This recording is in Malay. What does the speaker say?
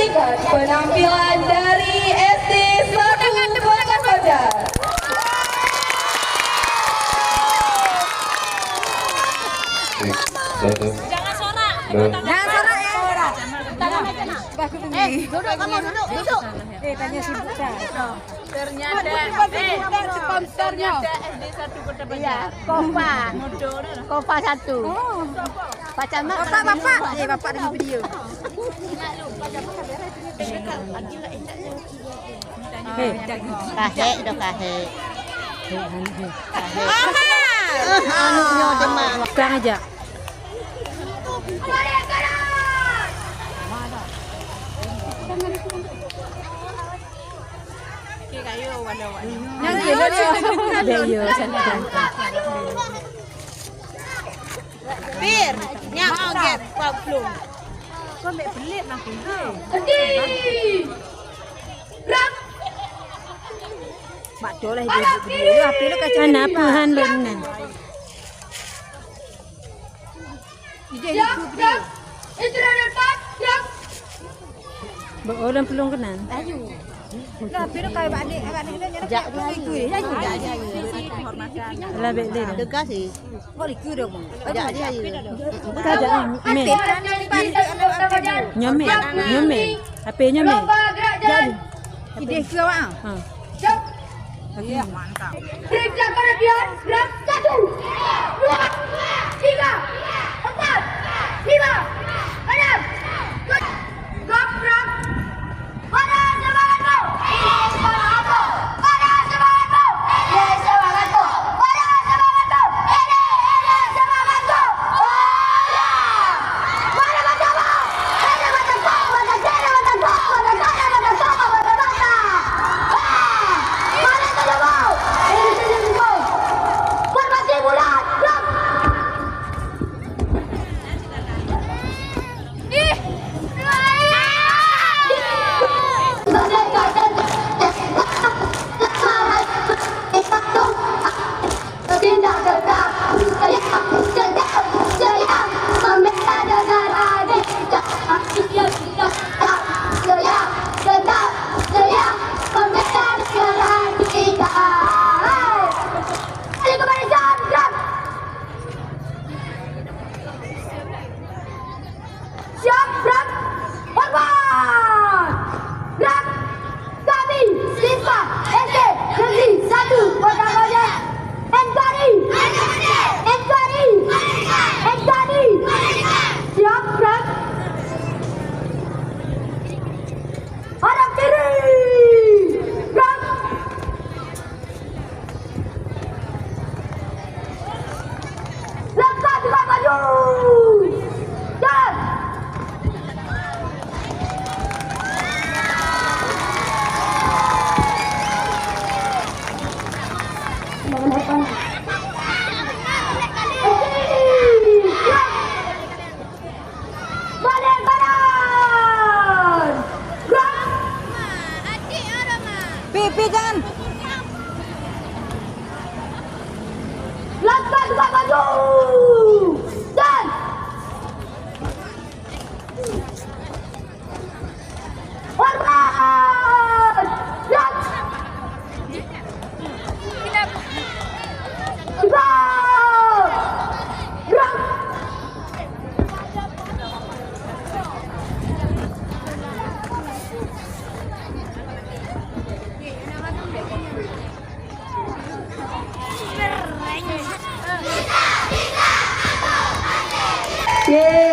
saksikan penampilan dari SD 1 Kota Banjar. Jangan sorak. Jangan sorak ya. Tangan aja nak. Duduk kamu duduk. Tanya si Buta. Ternyata sponsornya SD 1 Kota Banjar. Kopa 1. Baca mak. Bapak. Bapak lagi video. Kahek dah kahek. Anunya demak. Pegang aja. Yang kira dia santai. Bir, nyak mau get belum. Kau ambil pelit lah kita. Mak dolah dia video. Apa lu kacau apa han benar. Dia video. Orang pelung kenan. Ayu. Tapi lu kayak adik dia ikut dia. Lah bet dia. Dekat sih. Kau ikut dong. Ajak dia. Kaja me. Nyome. HP nyome. Jadi. Ide ke awak? Ha. Okey, mantap. Periksa perhatian, gerak 1, 2, 3, 4, 5, 6. Gerak. Pada semangatmu. Semangatmu. Pada semangatmu. Semangatmu. Pada semangatmu. Ini semangatmu. Mana macammu? Mana macamku? Mana cara macamku? Mana cara macamku? Mana mata? Mana tujuanmu? Ini tujuanmu. Formasi bulat. Gerak. Tindak tegak, saya meminta dengan adik. Saya meminta dengan adik. Ayo kebarisan, gerak. Siap, gerak. Hormat. Gerak. Kami siswa SD Negeri 1 Kota Banjar. Enkwari. Siap, gerak. Hadap kiri. Gerak. Langkah 2 maju. Jalan. Balik kanan. Gerak. Pipi jangan. Langkah 2 maju. Dan hormat. Gerak. Gerak. Yeay.